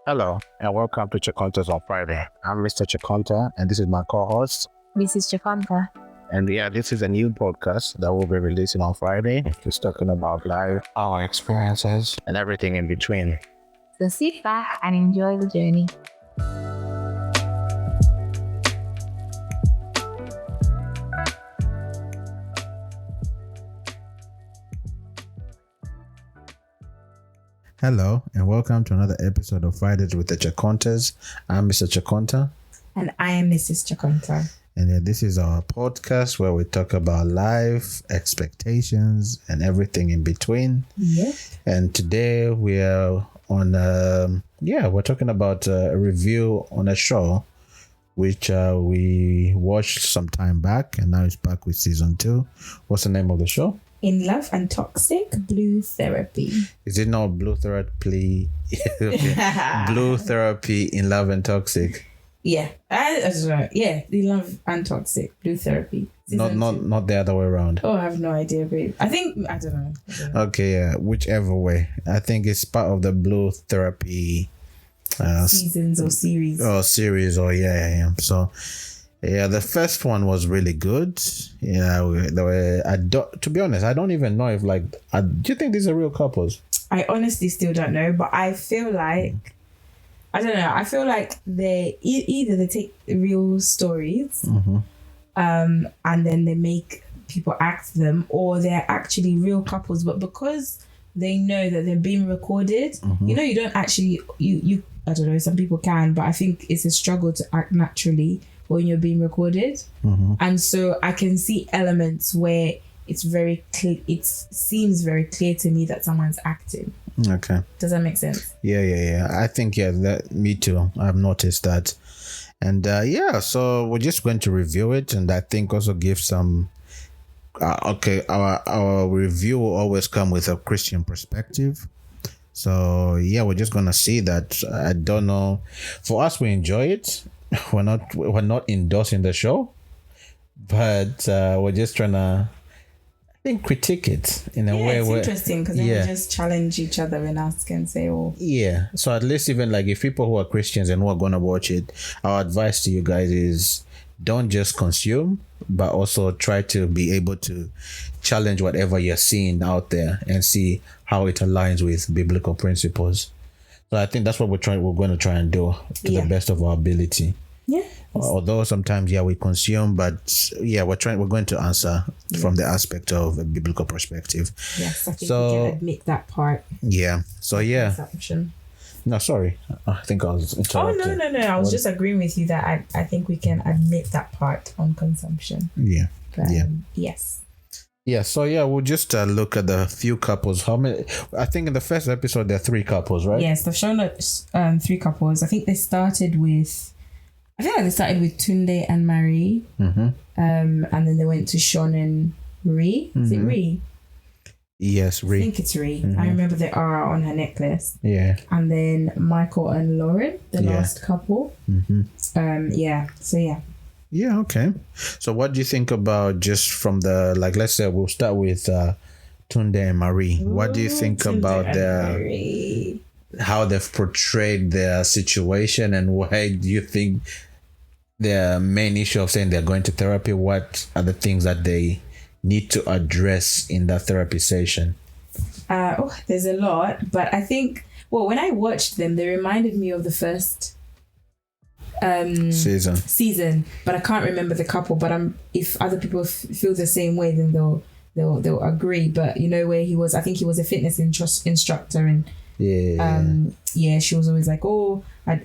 Hello, and welcome to Chakontas on Friday. I'm Mr. Chakonta, and this is my co-host. Mrs. Chakontas. And yeah, this is a new podcast that we'll be releasing on Friday. Just talking about life, our experiences, and everything in between. So sit back and enjoy the journey. Hello, and welcome to another episode of Fridays with the Chakontas. I'm Mr. Chakonta. And I am Mrs. Chakontas. And this is our podcast where we talk about life, expectations, and everything in between. Yep. And today we are on, we're talking about a review on a show which we watched some time back, and now it's back with season 2. What's the name of the show? In Love and Toxic, Blue Therapy. Is it not Blue Therapy? Blue Therapy in Love and Toxic. Yeah, that's right. Yeah, In Love and Toxic, Blue Therapy. Not the other way around. Oh, I have no idea, babe. I don't know. Okay, yeah, whichever way. I think it's part of the Blue Therapy seasons or series. Oh, series. Oh, yeah. So, yeah, the first one was really good. Yeah, to be honest, I don't even know if do you think these are real couples? I honestly still don't know, but I feel like, I don't know. I feel like they either they take real stories, and then they make people act them, or they're actually real couples. But because they know that they're being recorded, you don't actually you. I don't know. Some people can, but I think it's a struggle to act naturally when you're being recorded, and so I can see elements where it's very clear. It seems very clear to me that someone's acting. Okay. Does that make sense? Yeah. I think that me too. I've noticed that, and so we're just going to review it, and I think also give some. Our review will always come with a Christian perspective. So yeah, we're just gonna see that. I don't know. For us, we enjoy it. We're not endorsing the show, but we're just trying to, I think, critique it in a way. It's interesting because then we just challenge each other and ask and say, "Oh, yeah." So at least even if people who are Christians and who are gonna watch it, our advice to you guys is don't just consume, but also try to be able to challenge whatever you're seeing out there and see how it aligns with biblical principles. So I think that's what we're going to try and do to the best of our ability. Yeah. Although sometimes we consume, but we're going to answer from the aspect of a biblical perspective. Yes, I think we can admit that part. Yeah. So Consumption. No, sorry. I think I was interrupted. Oh no. I was just agreeing with you that I think we can admit that part on consumption. Yeah. But, yes. Yeah, so we'll just look at the few couples. How many? I think in the first episode there are 3 couples, right? Yes, they've shown us 3 couples. I think they started with Tunde and Marie, and then they went to Sean and Ree. Is it Ree? Yes, Ree. I think it's Ree. I remember the R on her necklace. Yeah. And then Michael and Lauren, the last couple. Yeah, okay. So what do you think about just from the, let's say we'll start with Tunde and Marie. What do you think about how they've portrayed their situation, and why do you think their main issue of saying they're going to therapy, what are the things that they need to address in that therapy session? There's a lot, but I think, when I watched them, they reminded me of the first season, but I can't remember the couple. But if other people feel the same way, then they'll agree. But where he was, I think he was a fitness instructor, and she was always like, I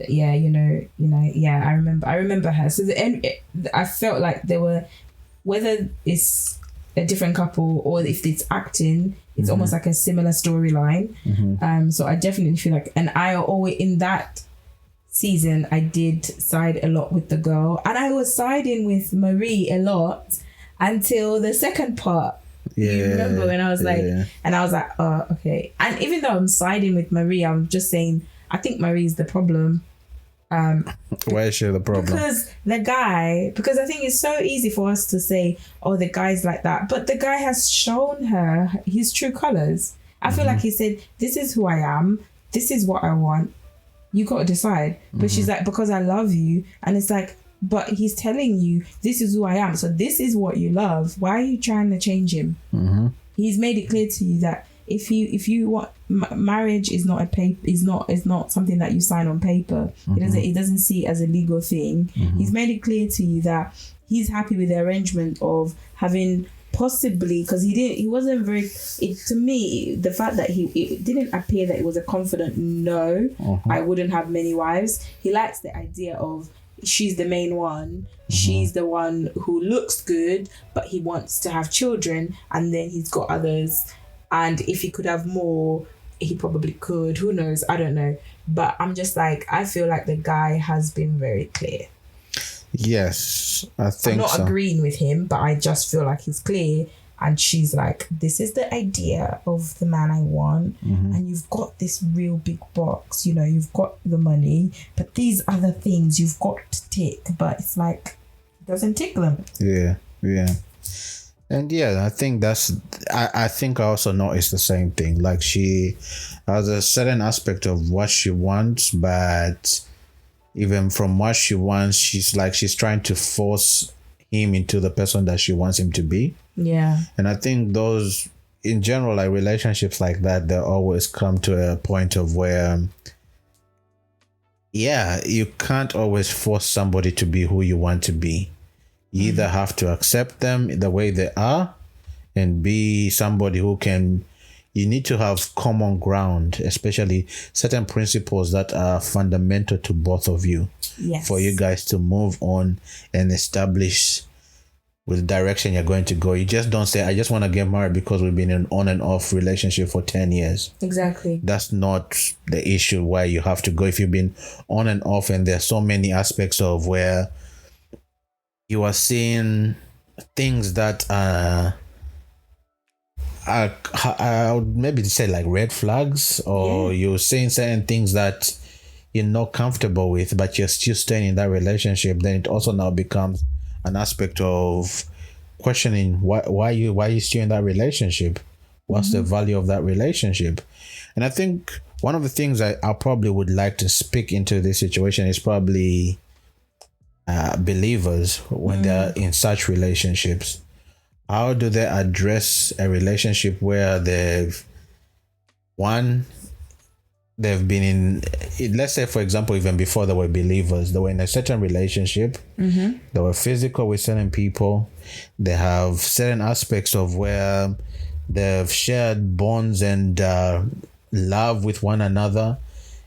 remember her. So I felt like they were, whether it's a different couple or if it's acting, it's almost like a similar storyline. So I definitely feel like, and I always in that season I did side a lot with the girl, and I was siding with Marie a lot until the second part. You remember when I was oh, okay. And even though I'm siding with Marie, I'm just saying I think Marie's the problem. Why is she the problem? Because I think it's so easy for us to say, oh, the guy's like that, but the guy has shown her his true colors. I feel like he said, this is who I am, this is what I want, You got to decide. But she's like, because I love you. And it's like, but he's telling you, this is who I am. So this is what you love. Why are you trying to change him? He's made it clear to you that if you want, marriage is not is not something that you sign on paper. He doesn't see it as a legal thing. He's made it clear to you that he's happy with the arrangement of having possibly, because he wasn't very, to me, the fact that it didn't appear that it was a confident no, I wouldn't have many wives. He likes the idea of she's the main one, she's the one who looks good, but he wants to have children, and then he's got others, and if he could have more, he probably could, who knows, I don't know. But I'm just like, I feel like the guy has been very clear. Yes, I think I'm not so. agreeing with him, but I just feel like he's clear. And she's like, this is the idea of the man I want. And you've got this real big box, you know, you've got the money, but these other things you've got to tick. But it's like, it doesn't tick them. Yeah. And yeah, I think I think I also noticed the same thing. Like, she has a certain aspect of what she wants, but even from what she wants, she's trying to force him into the person that she wants him to be. Yeah. And I think those, in general, like relationships like that, they always come to a point of where, you can't always force somebody to be who you want to be. You either have to accept them the way they are and be somebody who can, you need to have common ground, especially certain principles that are fundamental to both of you. Yes. For you guys to move on and establish with the direction you're going to go. You just don't say, I just want to get married because we've been in an on and off relationship for 10 years. Exactly. That's not the issue where you have to go. If you've been on and off and there's so many aspects of where you are seeing things that I would maybe say like red flags, or you're saying certain things that you're not comfortable with, but you're still staying in that relationship, then it also now becomes an aspect of questioning why you still in that relationship. What's the value of that relationship? And I think one of the things I probably would like to speak into this situation is probably believers when they're in such relationships. How do they address a relationship where they've been in, let's say, for example, even before they were believers, they were in a certain relationship, they were physical with certain people, they have certain aspects of where they've shared bonds and love with one another,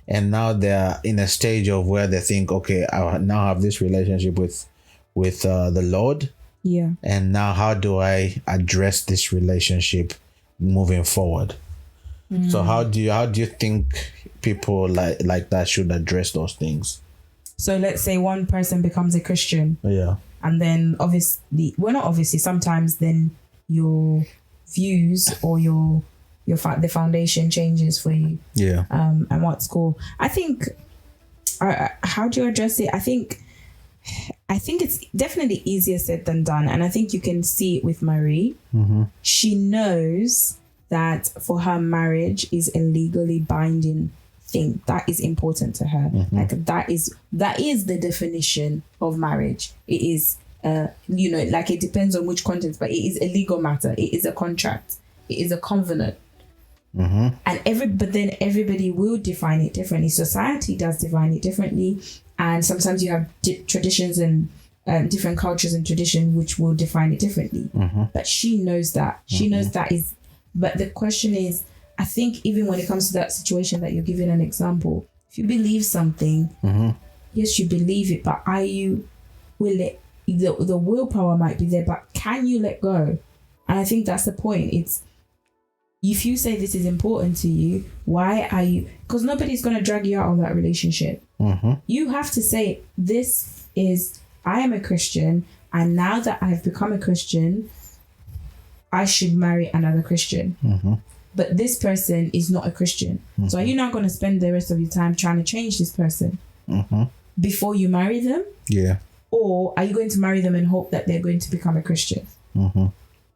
and now they're in a stage of where they think, okay, I now have this relationship with the Lord. Yeah. And now how do I address this relationship moving forward? So how do you think people like that should address those things? So let's say one person becomes a Christian. Yeah. And then sometimes then your views or the foundation changes for you. Yeah. And what's cool. I think, how do you address it? I think it's definitely easier said than done. And I think you can see it with Marie. She knows that for her, marriage is a legally binding thing. That is important to her. Like that is the definition of marriage. It is, like it depends on which context, but it is a legal matter. It is a contract. It is a covenant. And but then everybody will define it differently. Society does define it differently. And sometimes you have traditions and different cultures and tradition which will define it differently. But she knows that. She knows that is. But the question is, I think even when it comes to that situation that you're giving an example, if you believe something, yes, you believe it, but are you willing? The willpower might be there, but can you let go? And I think that's the point. It's, if you say this is important to you, why are you? Because nobody's going to drag you out of that relationship. You have to say, I am a Christian, and now that I've become a Christian, I should marry another Christian. But this person is not a Christian. So are you not going to spend the rest of your time trying to change this person before you marry them? Yeah. Or are you going to marry them and hope that they're going to become a Christian?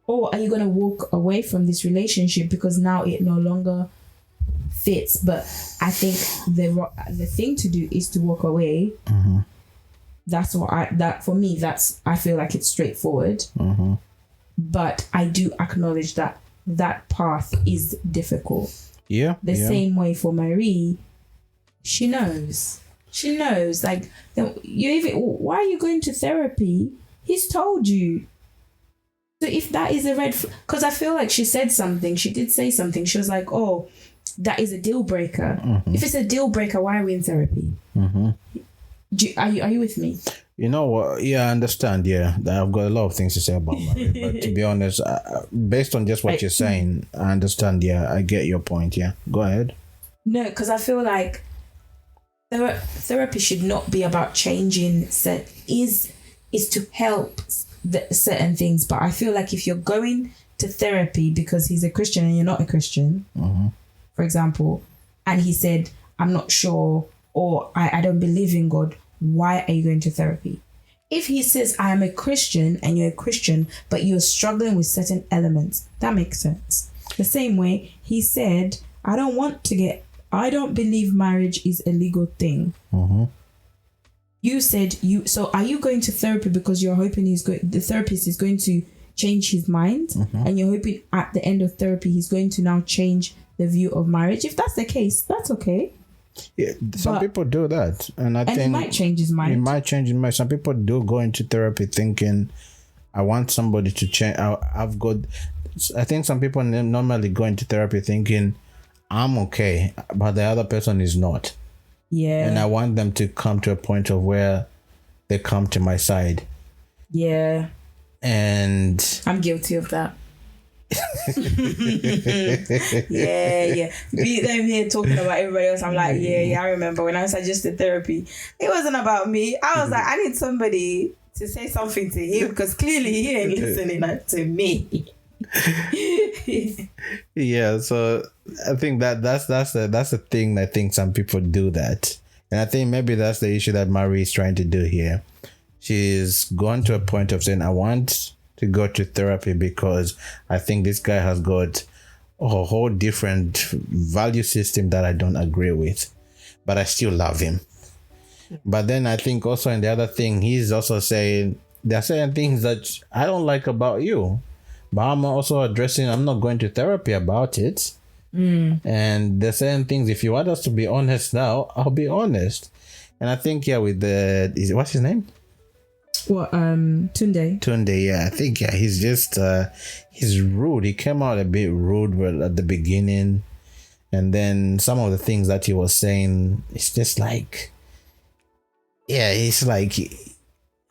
Or are you going to walk away from this relationship because now it no longer fits. But I think the thing to do is to walk away. That's what I feel like it's straightforward. But I do acknowledge that path is difficult. Yeah. The same way for Marie, she knows. Like, why are you going to therapy? He's told you. So if that is a red flag, because I feel like she did say something. She was like, oh, that is a deal breaker. If it's a deal breaker, why are we in therapy? Are you with me? You know what? Yeah, I understand. Yeah, I've got a lot of things to say about Marie. But to be honest, based on just what you're saying, I understand. Yeah, I get your point. Yeah, go ahead. No, because I feel like therapy should not be about changing. Is to help certain things. But I feel like if you're going to therapy because he's a Christian and you're not a Christian, for example, and he said, I'm not sure, or I don't believe in God, why are you going to therapy? If he says, I am a Christian and you're a Christian, but you're struggling with certain elements, that makes sense. The same way he said, I don't believe marriage is a legal thing. You said so are you going to therapy because you're hoping the therapist is going to change his mind, and you're hoping at the end of therapy he's going to now change the view of marriage? If that's the case, that's okay. Yeah, some people do that, and I think he might change his mind. He might change his mind. Some people do go into therapy thinking, I want somebody to change. I think some people normally go into therapy thinking, I'm okay, but the other person is not. Yeah. And I want them to come to a point of where they come to my side. Yeah. And I'm guilty of that. yeah. Be them here talking about everybody else. I'm like, I remember when I suggested therapy, it wasn't about me. I was like, I need somebody to say something to him because clearly he ain't listening to me. Yeah, so I think that's a thing. I think some people do that, and I think maybe that's the issue that Marie is trying to do here. She's gone to a point of saying, I want to go to therapy because I think this guy has got a whole different value system that I don't agree with, but I still love him. But then I think also in the other thing, he's also saying there are certain things that I don't like about you, but I'm also addressing, I'm not going to therapy about it. And there's certain things, if you want us to be honest now, I'll be honest. And I think, with what's his name? What, Tunde, yeah. I think, he's just, he's rude. He came out a bit rude at the beginning. And then some of the things that he was saying, it's just like, it's like,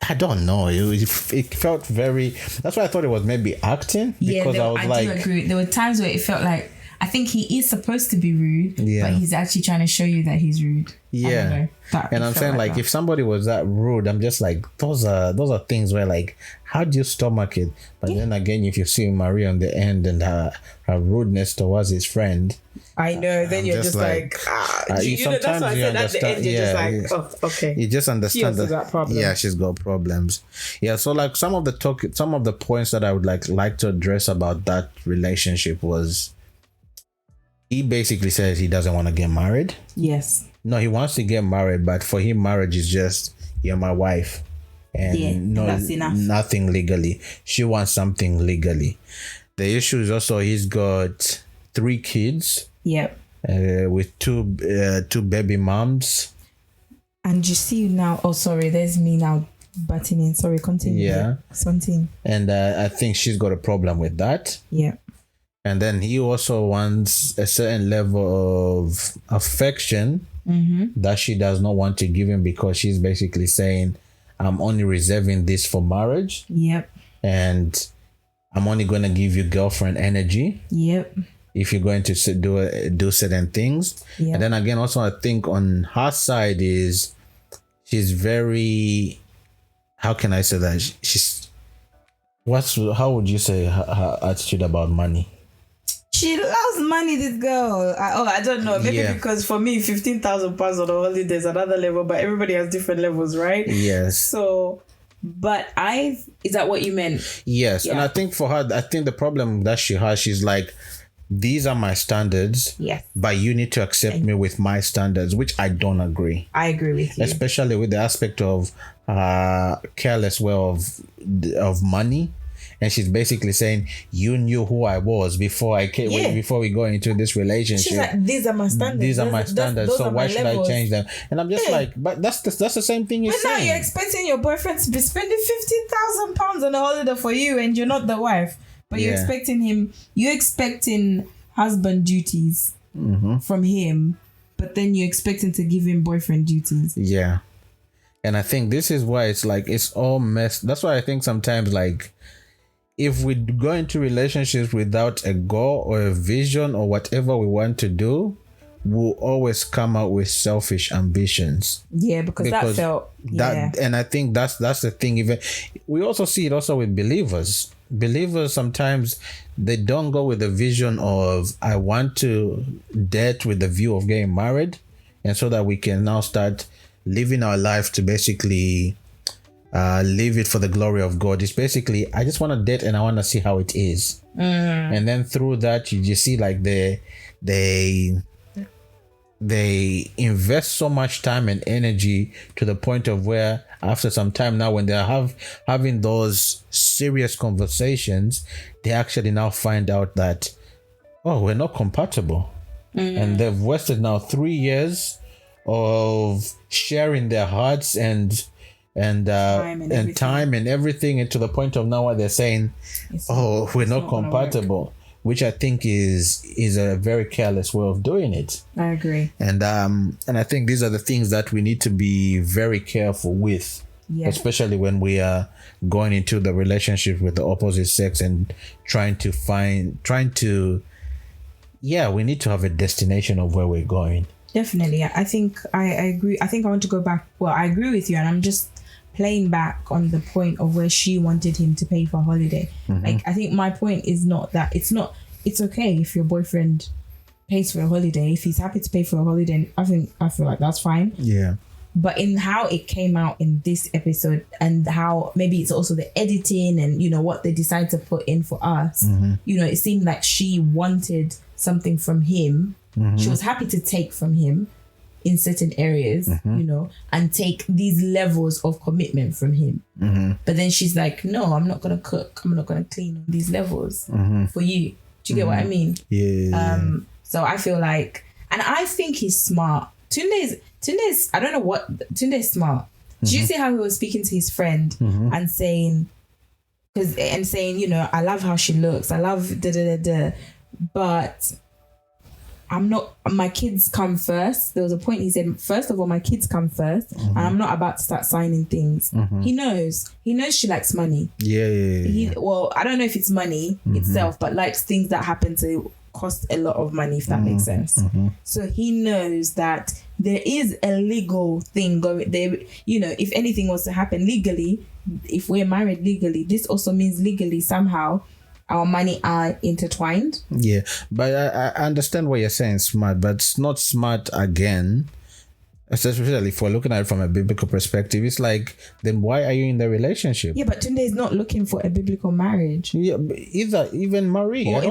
I don't know. It felt very, that's why I thought it was maybe acting. Because I do agree. There were times where it felt like, I think he is supposed to be rude, but he's actually trying to show you that he's rude. Yeah. And I'm saying like if somebody was that rude, I'm just like, those are things where like, how do you stomach it? But then again, if you see Marie on the end and her rudeness towards his friend, I know, then you're just like you know, that's why I said at the end, you're just like, oh, okay. You just understand that. Got problems. Yeah, she's got problems. Yeah, so like some of the points that I would like to address about that relationship was, he basically says he doesn't want to get married. Yes. No, he wants to get married, but for him, marriage is just, you're my wife. And that's enough. Nothing legally. She wants something legally. The issue is also he's got 3 kids. Yep. With two baby moms. And you see now, oh, sorry, there's me now butting in. Sorry, continue. Yeah. Something. And I think she's got a problem with that. Yeah. And then he also wants a certain level of affection that she does not want to give him, because she's basically saying, I'm only reserving this for marriage. Yep. And I'm only going to give you girlfriend energy. Yep. If you're going to do certain things. Yep. And then again, also I think on her side is she's very, how can I say that? How would you say her attitude about money? She loves money, this girl. I don't know. Maybe because for me, £15,000 on a holiday is another level, but everybody has different levels, right? Yes. So, but is that what you meant? Yes. Yeah. And I think for her, the problem that she has, she's like, these are my standards. Yes. But you need to accept me with my standards, which I don't agree. I agree with you. Especially with the aspect of careless way of money. And she's basically saying, you knew who I was before I came, before we go into this relationship. She's like, these are my standards. These are my standards. So why should I change them? And I'm just like, but that's the same thing you're saying. Now you're expecting your boyfriend to be spending £50,000 on a holiday for you, and you're not the wife. But you're expecting husband duties from him, but then you're expecting to give him boyfriend duties. Yeah. And I think this is why it's like, it's all messed. That's why I think sometimes, like, if we go into relationships without a goal or a vision or whatever we want to do, we'll always come out with selfish ambitions. Yeah, because that felt that, and I think that's the thing. Even we also see it also with believers. Believers sometimes they don't go with the vision of, I want to date with the view of getting married, and so that we can now start living our life to basically live it for the glory of God. It's basically, I just want to date and I want to see how it is. And then through that, you just see like they invest so much time and energy to the point of where after some time now, when they're having those serious conversations, they actually now find out that, oh, we're not compatible. And they've wasted now 3 years of sharing their hearts and time and everything, and to the point of now where they're saying, we're not compatible, which I think is a very careless way of doing it. I agree. And I think these are the things that we need to be very careful with, especially when we are going into the relationship with the opposite sex and we need to have a destination of where we're going. Definitely. I think I agree. I think I want to go back. Well, I agree with you, and I'm just playing back on the point of where she wanted him to pay for a holiday. Like, I think my point is not that it's okay if your boyfriend pays for a holiday. If he's happy to pay for a holiday, I feel like that's fine. Yeah. But in how it came out in this episode, and how maybe it's also the editing and, what they decide to put in for us, it seemed like she wanted something from him. She was happy to take from him in certain areas, and take these levels of commitment from him. But then she's like, no, I'm not going to cook. I'm not going to clean on these levels for you. Do you get what I mean? Yeah. So I feel like, and I think he's smart. Tunde's, I don't know what, Tunde's smart. Did you see how he was speaking to his friend and saying, I love how she looks. I love but my kids come first. There was a point he said, first of all, my kids come first, and I'm not about to start signing things. He knows she likes money. Well, I don't know if it's money itself, but likes things that happen to cost a lot of money, if that makes sense. So he knows that there is a legal thing going there. If anything was to happen legally, if we're married legally, this also means legally somehow our money are intertwined. Yeah, but I understand what you're saying, smart, but it's not smart again. Especially if we're looking at it from a biblical perspective, it's like, then why are you in the relationship? Yeah, but Tunde is not looking for a biblical marriage. Yeah, even Marie. Or I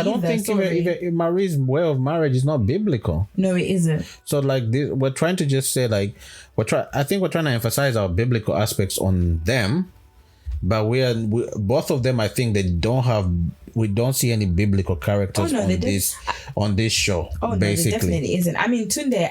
don't think even Marie's way of marriage is not biblical. No, it isn't. So like this, we're trying to just say like, I think we're trying to emphasize our biblical aspects on them. But both of them, I think we don't see any biblical characters on this show. Oh, basically. No, there definitely isn't. I mean, Tunde,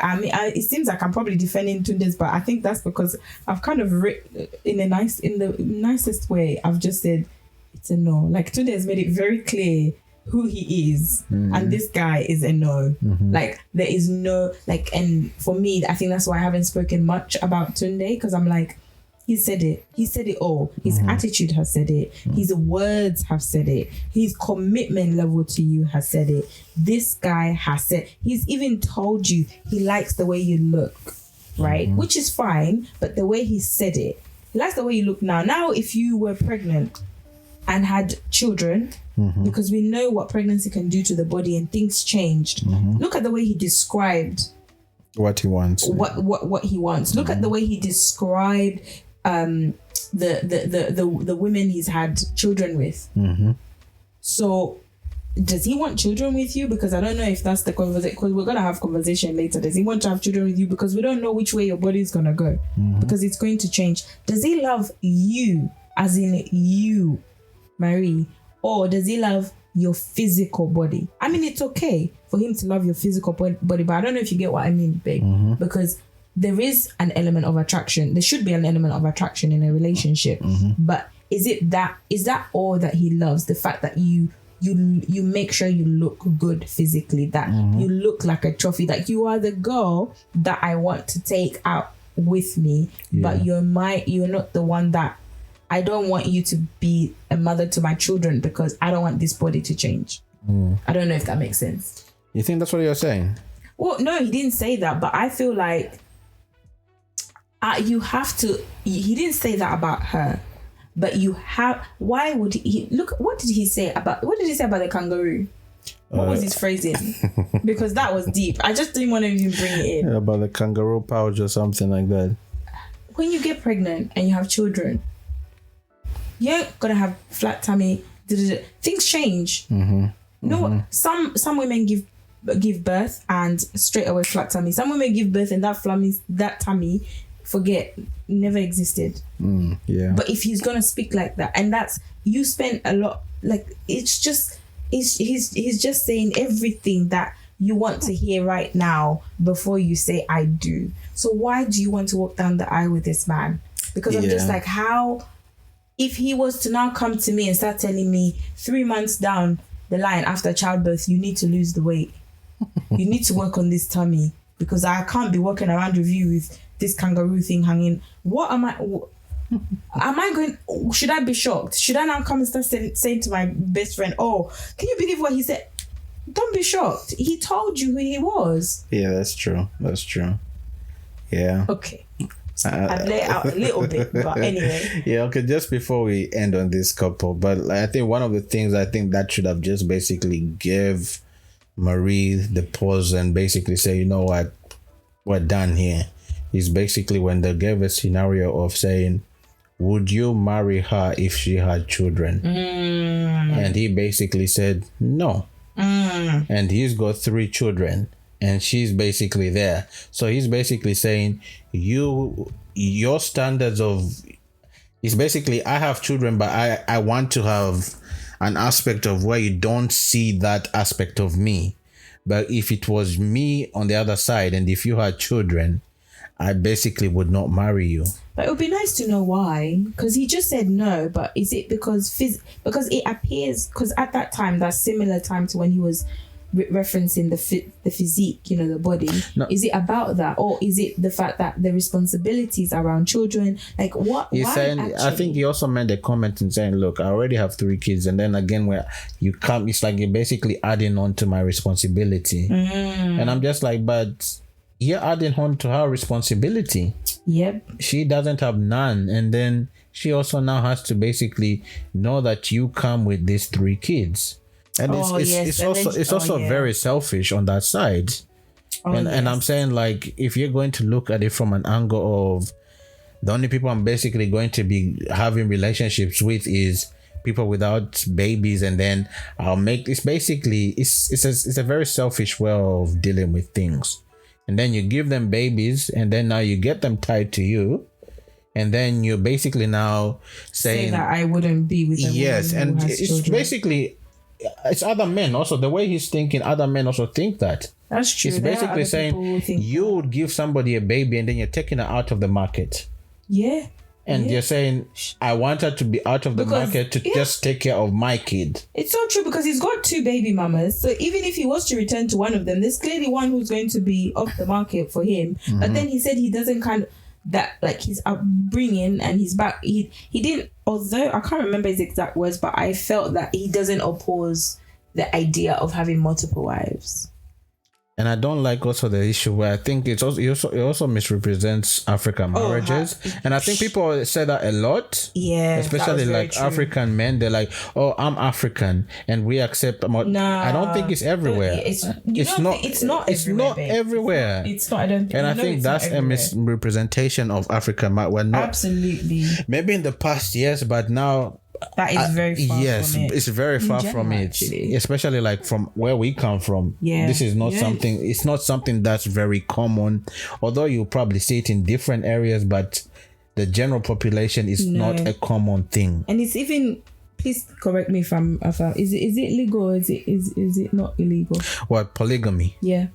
it seems like I'm probably defending Tunde's, but I think that's because I've kind of written in the nicest way. I've just said it's a no. Like, Tunde has made it very clear who he is, and this guy is a no. Like, there is no, like, and for me, I think that's why I haven't spoken much about Tunde, because I'm like, he said it. He said it all. His attitude has said it. His words have said it. His commitment level to you has said it. This guy has said, he's even told you he likes the way you look, right? Which is fine, but the way he said it, he likes the way you look now. Now, if you were pregnant and had children, because we know what pregnancy can do to the body and things changed. Look at the way he described what he wants. What he wants. Look at the way he described the women he's had children with. So does he want children with you? Because I don't know if that's the conversation, because we're going to have conversation later. Does he want to have children with you? Because we don't know which way your body is going to go, because it's going to change. Does he love you, as in you, Marie, or does he love your physical body? I mean, it's okay for him to love your physical body, but I don't know if you get what I mean, babe, because there is an element of attraction. There should be an element of attraction in a relationship, but is that all that he loves? The fact that you make sure you look good physically, that you look like a trophy, that you are the girl that I want to take out with me, but you're not the one that I don't want you to be a mother to my children, because I don't want this body to change. I don't know if that makes sense. You think that's what you're saying? Well, no, he didn't say that, but I feel like you have to. He didn't say that about her, but you have. Why would he look? What did he say about the kangaroo? What was his phrasing? Because that was deep. I just didn't want to even bring it in. About the kangaroo pouch or something like that. When you get pregnant and you have children, you're gonna have flat tummy. Things change. No, some women give birth and straight away flat tummy. Some women give birth and that tummy, forget, never existed. But if he's gonna speak like that, and that's, you spend a lot, like, it's just, he's just saying everything that you want to hear right now before you say I do. So why do you want to walk down the aisle with this man? Because I'm just like, how, if he was to now come to me and start telling me 3 months down the line after childbirth, you need to lose the weight, you need to work on this tummy, because I can't be walking around with you with this kangaroo thing hanging. What am I going, should I be shocked? Should I now come and start saying to my best friend, oh, can you believe what he said? Don't be shocked. He told you who he was. Yeah, that's true. Yeah. Okay. I've laid out a little bit, but anyway. Yeah, okay, just before we end on this couple, but I think one of the things I think that should have just basically give Marie the pause and basically say, you know what, we're done here, is basically when they gave a scenario of saying, would you marry her if she had children? And he basically said no. And he's got 3 children and she's basically there. So he's basically saying, your standards of, it's basically, I have children, but I want to have an aspect of where you don't see that aspect of me. But if it was me on the other side, and if you had children, I basically would not marry you. But it would be nice to know why, because he just said no. But is it because it appears, because at that time, that similar time to when he was referencing the physique, the body, no. Is it about that, or is it the fact that the responsibilities around children, like what he's saying? Actually? I think he also made a comment in saying, look, I already have 3 kids, and then again, where you come, it's like you're basically adding on to my responsibility. And I'm just like, but you're adding on to her responsibility. Yep. She doesn't have none, and then she also now has to basically know that you come with these 3 kids. And it's also very selfish on that side. And I'm saying, like, if you're going to look at it from an angle of the only people I'm basically going to be having relationships with is people without babies, and then I'll make this basically, it's a very selfish way of dealing with things. And then you give them babies, and then now you get them tied to you. And then you're basically now saying that I wouldn't be with them. Yes, and it's children. Basically, it's other men also. The way he's thinking, other men also think that. That's true. It's basically saying you would give somebody a baby and then you're taking her out of the market. Yeah. And you're saying, I want her to be out of the market to just take care of my kid. It's so true, because he's got 2 baby mamas. So even if he was to return to one of them, there's clearly one who's going to be off the market for him. But then he said he doesn't that, like, his upbringing and his back, he didn't, although I can't remember his exact words, but I felt that he doesn't oppose the idea of having multiple wives. And I don't like also the issue where I think it also misrepresents African marriages. And I think people say that a lot. Yeah. Especially like true. African men, they're like, oh, I'm African and we accept. I don't think it's everywhere. It's not everywhere. It's not, I don't think. And I think that's a misrepresentation of African. We're not. Absolutely. Maybe in the past, yes, but now That is very far yes, from it. it's very far general, from it, actually. especially like from where we come from. Yeah. This is not something, it's not something that's very common, although you probably see it in different areas, but the general population is not a common thing. And it's even, please correct me if I'm is it legal or is it not illegal? What, polygamy? Yeah.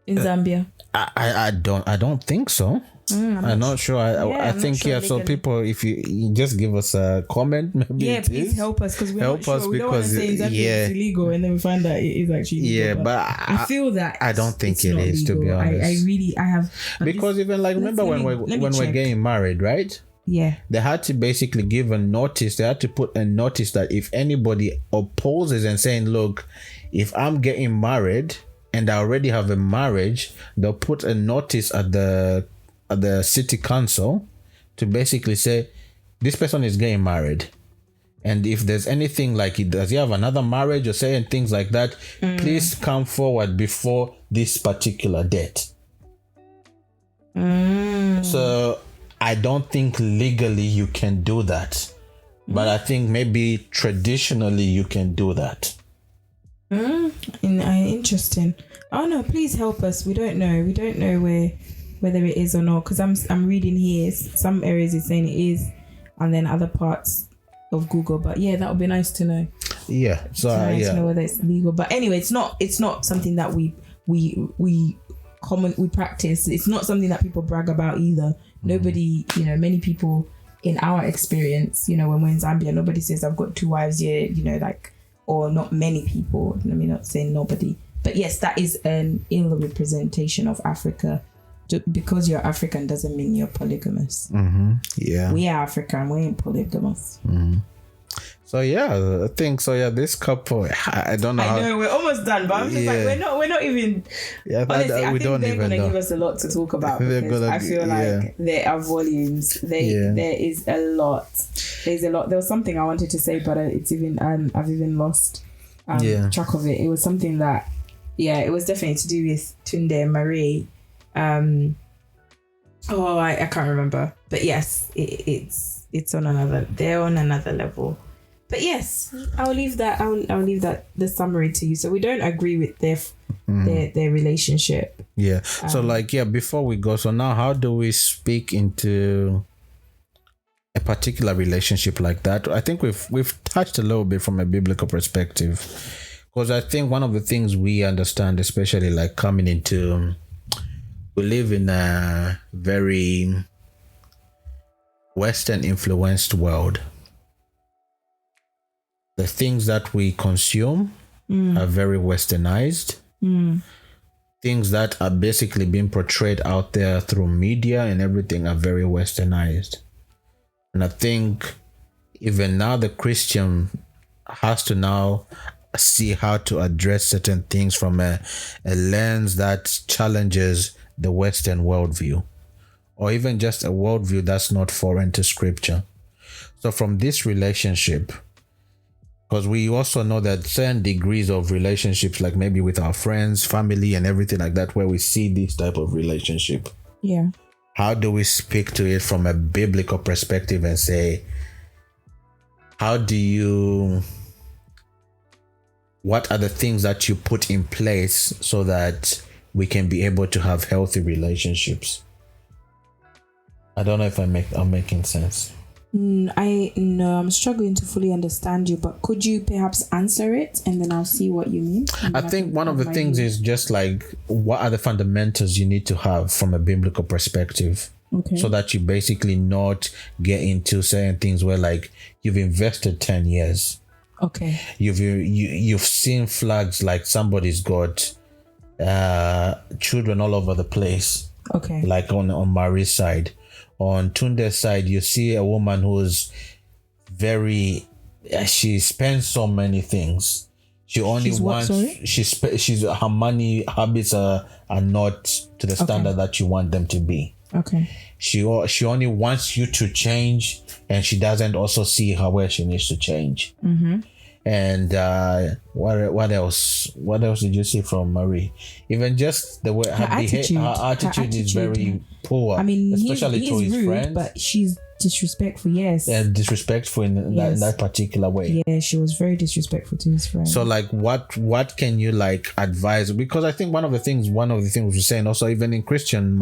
In Zambia. I don't think so. I'm not sure. I think sure so people, if you just give us a comment, maybe please help us, because we're not sure. We don't want to because say exactly it's illegal and then we find that it is actually illegal. but I feel that I don't think it is, legal. to be honest. I have, because even like, remember when we're getting married, right? Yeah, they had to basically give a notice. They had to put a notice that if anybody opposes and saying, look, if I'm getting married and I already have a marriage, they'll put a notice at the city council to basically say this person is getting married, and if there's anything like, does he have another marriage or saying things like that, please come forward before this particular date. So I don't think legally you can do that, but I think maybe traditionally you can do that. Interesting. Oh no, please help us. We don't know whether it is or not, because I'm reading here some areas it's saying it is, and then other parts of Google. But yeah, that would be nice to know. Yeah, so to know whether it's legal. But anyway, it's not something that we practice. It's not something that people brag about either. Nobody, many people in our experience, when we're in Zambia, nobody says I've got 2 wives here, like, or not many people. Let me not say nobody, but yes, that is an ill representation of Africa. Because you're African doesn't mean you're polygamous. Yeah, we are African, we ain't polygamous. So yeah, I think so. Yeah, this couple, I don't know. I know we're almost done, but I'm just like we're not even. Yeah, honestly, I think don't they're even gonna know. give us a lot to talk about, because I feel like there are volumes. There is a lot. There's a lot. There was something I wanted to say, but it's even I've even lost track of it. It was something that it was definitely to do with Tunde and Marie. I can't remember, but yes, it's on another. They're on another level. But yes, I'll leave that the summary to you. So we don't agree with their relationship. Yeah. So before we go, so now how do we speak into a particular relationship like that? I think we've touched a little bit from a biblical perspective, because I think one of the things we understand, especially like coming into, we live in a very Western influenced world. The things that we consume are very westernized. Things that are basically being portrayed out there through media and everything are very westernized. And I think even now the Christian has to now see how to address certain things from a lens that challenges the Western worldview, or even just a worldview that's not foreign to scripture. So from this relationship, because we also know that certain degrees of relationships, like maybe with our friends, family, and everything like that, where we see this type of relationship. Yeah. How do we speak to it from a biblical perspective and say, what are the things that you put in place so that we can be able to have healthy relationships? I don't know if I'm making sense. I'm struggling to fully understand you, but could you perhaps answer it and then I'll see what you mean? I think one of the things is just like, what are the fundamentals you need to have from a biblical perspective? Okay. So that you basically not get into certain things where like you've invested 10 years. Okay. You've seen flags like somebody's got children all over the place. Okay. Like on Marie's side. On Tunde's side, you see a woman who's she spends so many things. She only she's her money habits are not to the standard that you want them to be. Okay. She only wants you to change, and she doesn't also see where she needs to change. And what else? What else did you see from Marie? Even just the way her attitude is very poor. I mean, especially he's to his rude, friends. but she's disrespectful. Yes. Yeah, disrespectful in that particular way. Yeah, she was very disrespectful to his friends. So like, what can you like advise? Because I think one of the things we're saying also, even in Christian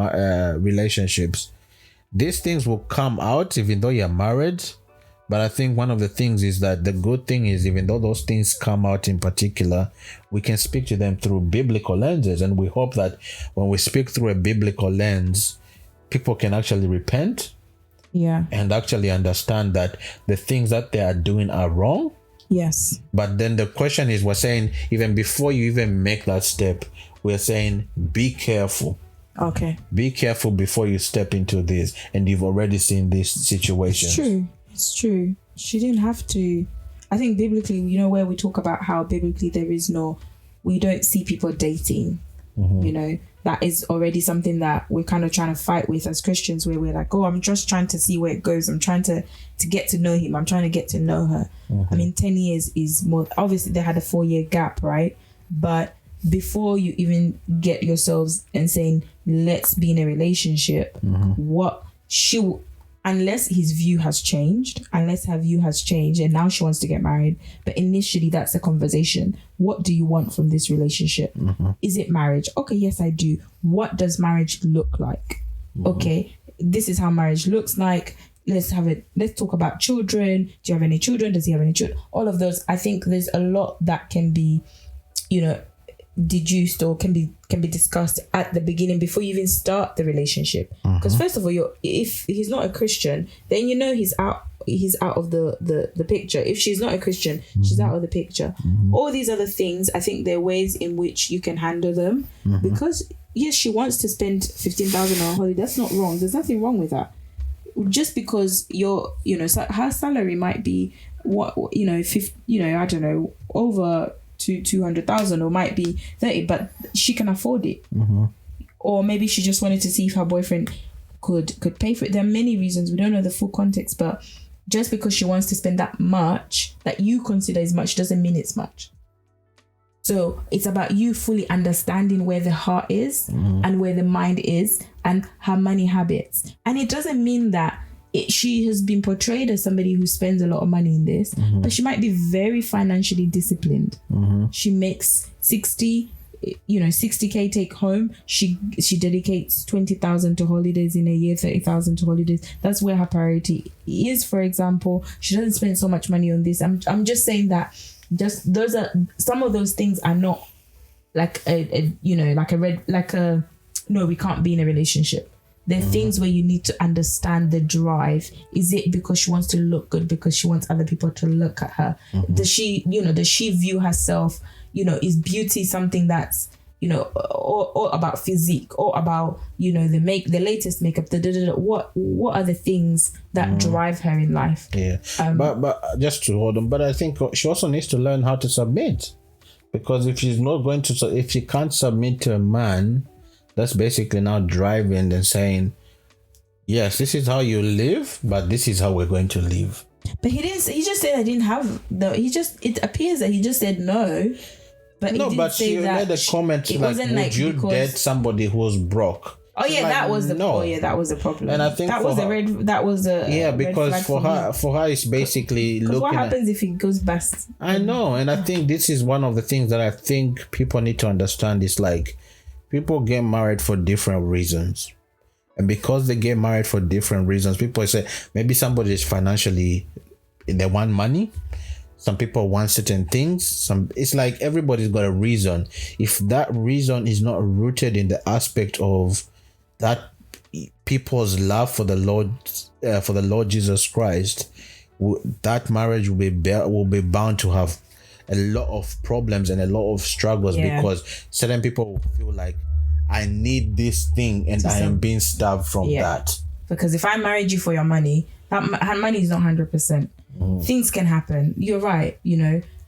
relationships, these things will come out even though you're married. But I think one of the things is that the good thing is, even though those things come out in particular, we can speak to them through biblical lenses. And we hope that when we speak through a biblical lens, people can actually repent. Yeah. And actually understand that the things that they are doing are wrong. Yes. But then the question is, we're saying, even before you even make that step, we're saying, be careful. Okay. Be careful before you step into this. And you've already seen this situation. It's true. She didn't have to. I think biblically, where we talk about how biblically we don't see people dating. Mm-hmm. That is already something that we're kind of trying to fight with as Christians, where we're like, oh, I'm just trying to see where it goes. I'm trying to get to know him. I'm trying to get to know her. Mm-hmm. I mean, 10 years is more. Obviously, they had a 4-year gap, right? But before you even get yourselves and saying, let's be in a relationship, unless his view has changed, unless her view has changed and now she wants to get married. But initially, that's the conversation. What do you want from this relationship? Mm-hmm. Is it marriage? Okay, yes, I do. What does marriage look like? Mm-hmm. Okay, this is how marriage looks like. Let's talk about children. Do you have any children? Does he have any children? All of those. I think there's a lot that can be, deduced or can be discussed at the beginning before you even start the relationship. Because first of all, if he's not a Christian, then he's out of the picture. If she's not a Christian, she's out of the picture. All these other things, I think there are ways in which you can handle them. Because yes, she wants to spend 15,000 on a holiday. That's not wrong. There's nothing wrong with that. Just because her salary might be I don't know, over to 200,000, or might be 30, but she can afford it. Or maybe she just wanted to see if her boyfriend could pay for it. There are many reasons. We don't know the full context, but just because she wants to spend that much that you consider is much doesn't mean it's much. So it's about you fully understanding where the heart is and where the mind is and her money habits. And it doesn't mean that she has been portrayed as somebody who spends a lot of money in this, but she might be very financially disciplined. She makes 60K take home. She dedicates 20,000 to holidays in a year, 30,000 to holidays. That's where her priority is. For example, she doesn't spend so much money on this. I'm just saying that just those are some of those things are not like no, we can't be in a relationship. There are things where you need to understand the drive. Is it because she wants to look good, because she wants other people to look at her? Does she view herself, is beauty something that's, or about physique, or about, the latest makeup, what are the things that drive her in life? Yeah. But just to hold on, but I think she also needs to learn how to submit, because if she can't submit to a man, that's basically now driving and saying, yes, this is how you live, but this is how we're going to live. But he just said I didn't have it appears that he just said no. But no, but she made a comment like, would you date somebody who was broke? Oh yeah, that was the problem. And I think because for her it's basically looking. What happens if it goes bust? I know, and I think this is one of the things that I think people need to understand is like, people get married for different reasons. And because they get married for different reasons, people say maybe somebody is financially, they want money. Some people want certain things. It's like everybody's got a reason. If that reason is not rooted in the aspect of that people's love for the Lord Jesus Christ, that marriage will be bound to have a lot of problems and a lot of struggles, because certain people will feel like, I need this thing and I am being starved from that. Because if I married you for your money, that money is not 100%. Things can happen. You're right.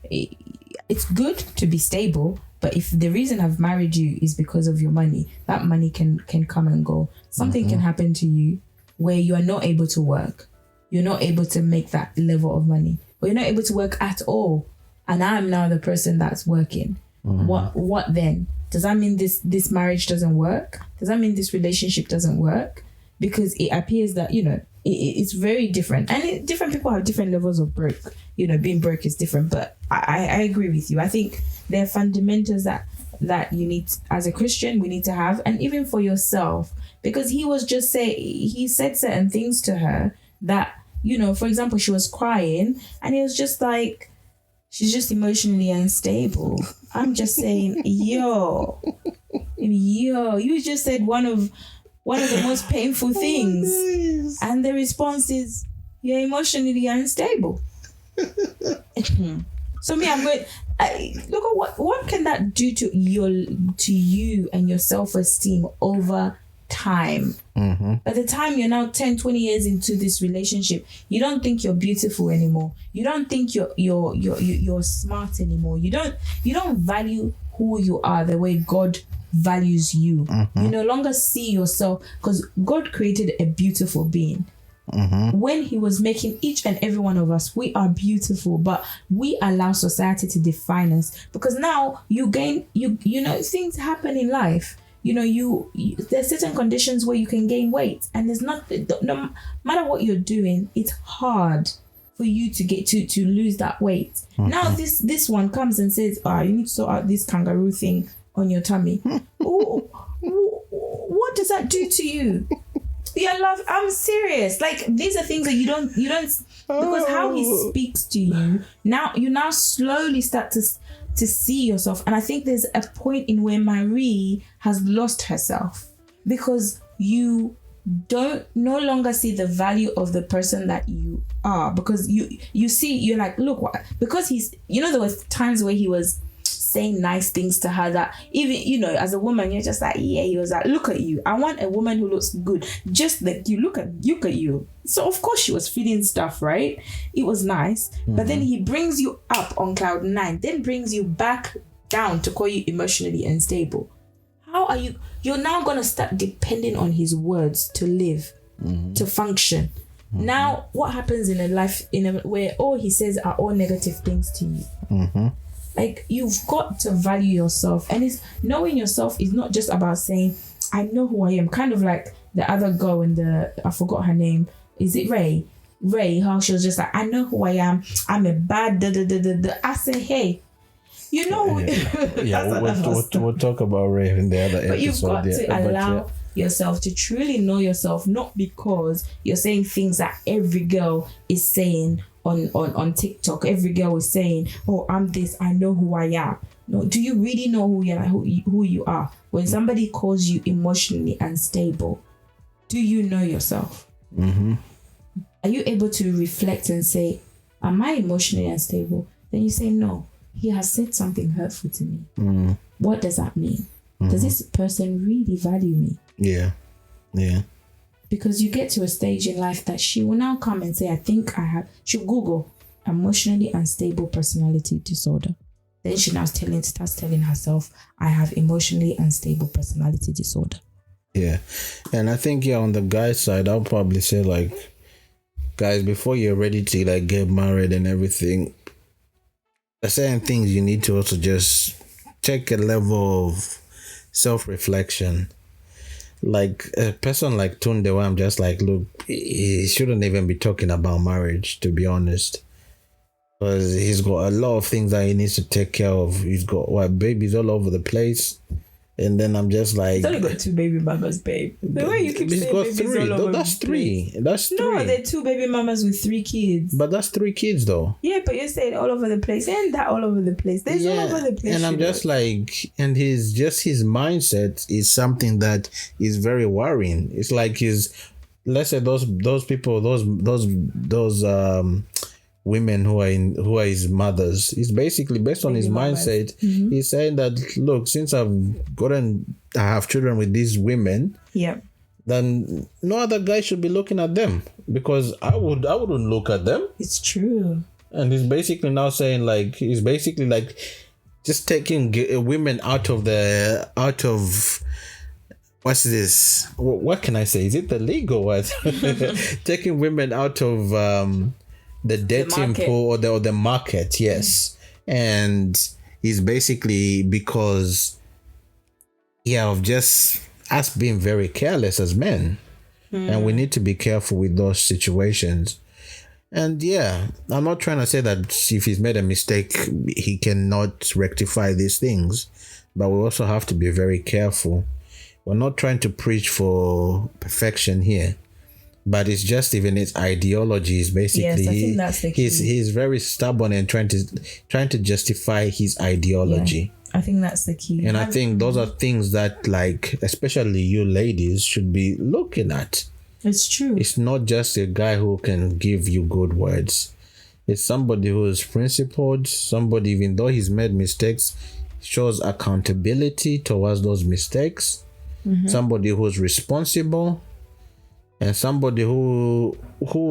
It's good to be stable, but if the reason I've married you is because of your money, that money can come and go. Something can happen to you where you are not able to work. You're not able to make that level of money, or you're not able to work at all. and I'm now the person that's working. What then? Does that mean this marriage doesn't work? Does that mean this relationship doesn't work? Because it appears that, it's very different. And different people have different levels of broke. Being broke is different. But I agree with you. I think there are fundamentals that you need, as a Christian, we need to have. And even for yourself. Because he said certain things to her that, for example, she was crying. And he was just like, she's just emotionally unstable. I'm just saying, yo, you just said one of the most painful things. And the response is, you're emotionally unstable. So I'm going, look at what can that do to you and your self-esteem over time. By the time you're now 10, 20 years into this relationship, you don't think you're beautiful anymore. You don't think you're smart anymore. You don't value who you are the way God values you. You no longer see yourself, because God created a beautiful being. When he was making each and every one of us, we are beautiful, but we allow society to define us, because now things happen in life. There's certain conditions where you can gain weight, and no matter what you're doing, it's hard for you to get to lose that weight. Now this one comes and says, you need to sort out this kangaroo thing on your tummy. What does that do to you? I'm serious. Like, these are things that you don't because how he speaks to you, you now slowly start to see yourself. And I think there's a point in where Marie has lost herself, because you don't no longer see the value of the person that you are, because you're like, look what, because there was times where he was saying nice things to her that even, as a woman, you're just like, yeah, he was like, look at you. I want a woman who looks good. Just like you, look at you. So of course she was feeling stuff, right? It was nice. But then he brings you up on cloud 9, then brings you back down to call you emotionally unstable. How are you? You're now going to start depending on his words to live, to function. Now, what happens in a life where all he says are all negative things to you? Like, you've got to value yourself. And knowing yourself is not just about saying, I know who I am. Kind of like the other girl I forgot her name. Is it Ray? How she was just like, I know who I am. I'm a bad da. I say, hey, we'll talk about Ray in the other episode. But you've got to allow yourself to truly know yourself, not because you're saying things that every girl is saying on TikTok. Every girl is saying, oh, I'm this, I know who I am. No, do you really know who you are? When somebody calls you emotionally unstable, do you know yourself? Are you able to reflect and say, am I emotionally unstable? Then you say, no, he has said something hurtful to me. What does that mean? Does this person really value me? Yeah. Because you get to a stage in life that she will now come and say, she'll Google emotionally unstable personality disorder. Then she now starts telling herself, I have emotionally unstable personality disorder. Yeah. And I think, on the guy's side, I'll probably say, like, guys, before you're ready to, like, get married and everything, there are certain things you need to also just take a level of self-reflection. Like a person like Tunde, where I'm just like, look, he shouldn't even be talking about marriage, to be honest, because he's got a lot of things that he needs to take care of. He's got babies all over the place, and then I'm just like, he's only got 2 baby mamas, babe. The way you keep saying babies 3. all over That's 3. That's 3. No, they're 2 baby mamas with 3 kids. But that's 3 kids, though. Yeah, but you're saying all over the place. Ain't that all over the place? There's all over the place. And I'm just like, and his mindset is something that is very worrying. It's like let's say those people, those women who are his mothers, is basically based on his mindset. He's saying that, look, since I have children with these women, then no other guy should be looking at them, because I wouldn't look at them. It's true. And he's basically now saying, like, just taking women out of what's this? What can I say? Is it the legal what? Taking women out of the dating pool or the market, yes. And it's basically because, of just us being very careless as men. And we need to be careful with those situations. And I'm not trying to say that if he's made a mistake, he cannot rectify these things. But we also have to be very careful. We're not trying to preach for perfection here. But it's just even his ideology is basically, yes, I think that's the key. He's very stubborn and trying to justify his ideology. I think that's the key. And I think those are things that, like, especially you ladies should be looking at. It's true. It's not just a guy who can give you good words. It's somebody who is principled, somebody, even though he's made mistakes, shows accountability towards those mistakes. Somebody who's responsible, and somebody who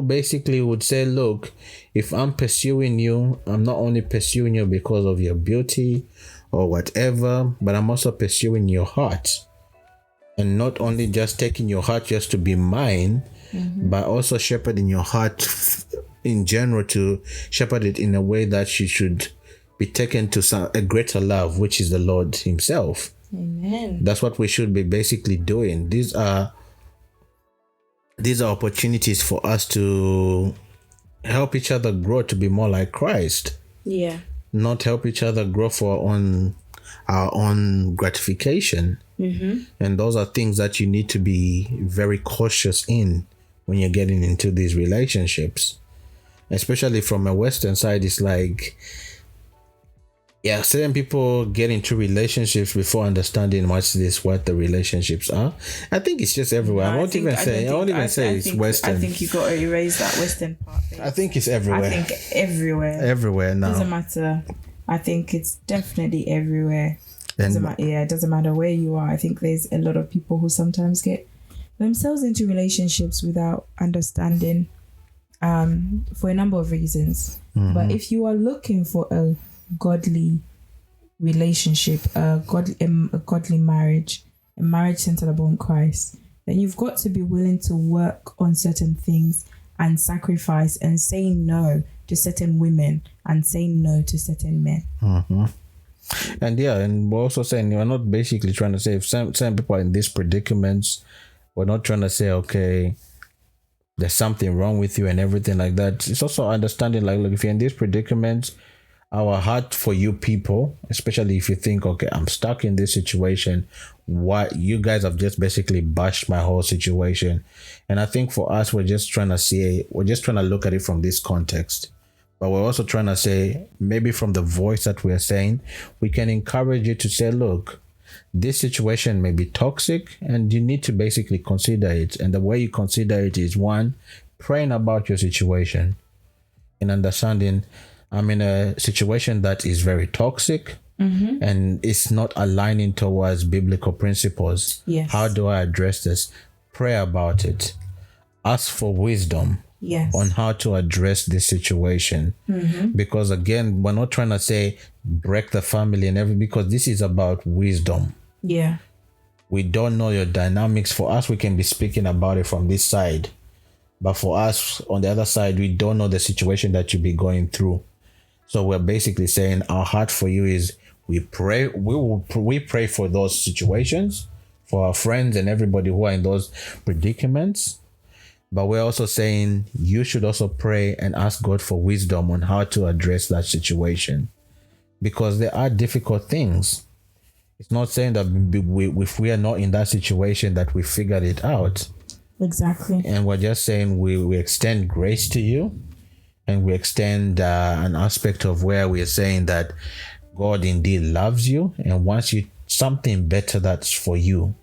basically would say, look, if I'm pursuing you, I'm not only pursuing you because of your beauty or whatever, but I'm also pursuing your heart. And not only just taking your heart just to be mine, but also shepherding your heart in general, to shepherd it in a way that you should be taken to a greater love, which is the Lord himself. Amen. That's what we should be basically doing. These are opportunities for us to help each other grow to be more like Christ. Yeah. Not help each other grow for our own gratification. And those are things that you need to be very cautious in when you're getting into these relationships. Especially from a Western side, it's like, certain people get into relationships before understanding what the relationships are. I think it's just everywhere. I won't even say it's Western. I think you got to erase that Western part. I think it's everywhere. I think everywhere. Everywhere now. Doesn't matter. I think it's definitely everywhere. It doesn't matter where you are. I think there's a lot of people who sometimes get themselves into relationships without understanding, for a number of reasons. But if you are looking for a godly relationship, a godly marriage, a marriage centered upon Christ, then you've got to be willing to work on certain things and sacrifice and say no to certain women and say no to certain men. And we're also saying, we're not basically trying to say if some people are in these predicaments, we're not trying to say, okay, there's something wrong with you and everything like that. It's also understanding, like, look, if you're in these predicaments, our heart for you people, especially if you think, okay, I'm stuck in this situation, what you guys have just basically bashed my whole situation. And I think for us, we're just trying to look at it from this context. But we're also trying to say, maybe from the voice that we're saying, we can encourage you to say, look, this situation may be toxic and you need to basically consider it. And the way you consider it is, one, praying about your situation and understanding, I'm in a situation that is very toxic and it's not aligning towards biblical principles. Yes. How do I address this? Pray about it. Ask for wisdom. Yes. On how to address this situation. Because again, we're not trying to say break the family and everything, because this is about wisdom. Yeah. We don't know your dynamics. For us, we can be speaking about it from this side. But for us, on the other side, we don't know the situation that you'll be going through. So we're basically saying our heart for you is we pray. We pray for those situations, for our friends and everybody who are in those predicaments. But we're also saying you should also pray and ask God for wisdom on how to address that situation, because there are difficult things. It's not saying that if we are not in that situation that we figured it out. Exactly. And we're just saying we extend grace to you, and we extend an aspect of where we are saying that God indeed loves you and wants you something better that's for you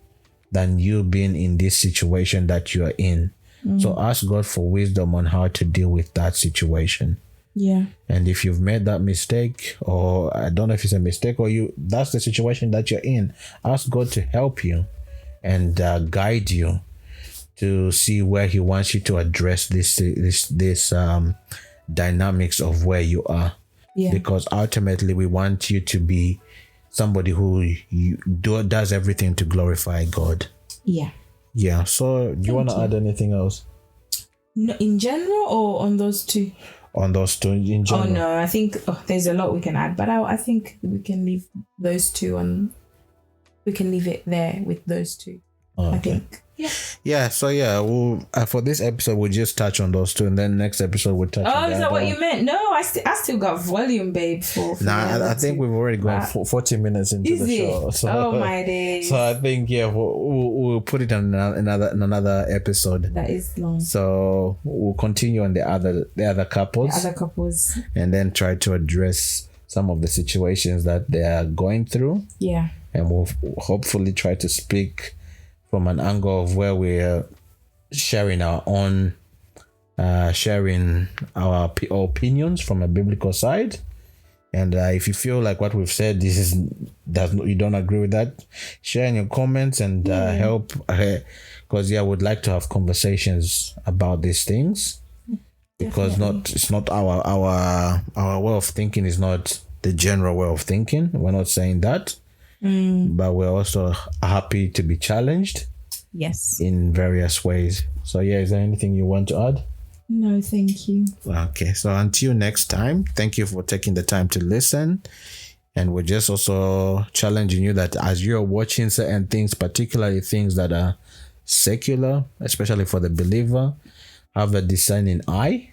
than you being in this situation that you are in. So ask God for wisdom on how to deal with that situation. Yeah. And if you've made that mistake, or I don't know if it's a mistake, or that's the situation that you're in, ask God to help you and guide you to see where he wants you to address this dynamics of where you are. Yeah. Because ultimately we want you to be somebody who does everything to glorify God. Yeah. Yeah. So do you want to add anything else? No, in general or on those two? on those two in general? Oh no, I think there's a lot we can add, but I think we can leave those two on. We can leave it there with those two. Oh, okay. I think. Yeah. So we'll for this episode we'll just touch on those two, and then next episode we'll touch. Oh, is that what you meant? No, I still got volume, babe. I think we've already gone 40 minutes into the show. So, oh my days. So I think we'll put it on another episode. That is long. So we'll continue on the other couples. And then try to address some of the situations that they are going through. Yeah. And we'll hopefully try to speak from an angle of where we're sharing our own, sharing our opinions from a biblical side. And if you feel like what we've said, you don't agree with that, share in your comments and help. Because we'd like to have conversations about these things. Because it's not our way of thinking is not the general way of thinking. We're not saying that. But we're also happy to be challenged. Yes. In various ways. So is there anything you want to add? No, thank you. Okay. So until next time, thank you for taking the time to listen. And we're just also challenging you that as you're watching certain things, particularly things that are secular, especially for the believer, have a discerning eye.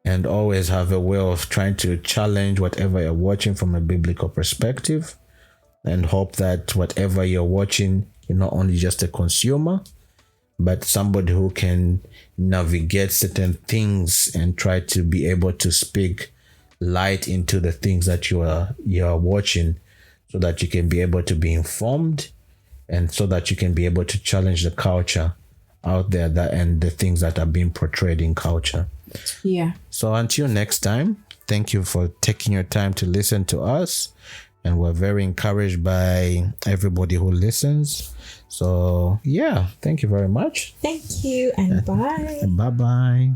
And always have a way of trying to challenge whatever you're watching from a biblical perspective. And hope that whatever you're watching, you're not only just a consumer, but somebody who can navigate certain things and try to be able to speak light into the things that you are watching, so that you can be able to be informed, and so that you can be able to challenge the culture out there and the things that are being portrayed in culture. Yeah. So until next time, thank you for taking your time to listen to us. And we're very encouraged by everybody who listens. So, thank you very much. Thank you, and bye. Bye-bye.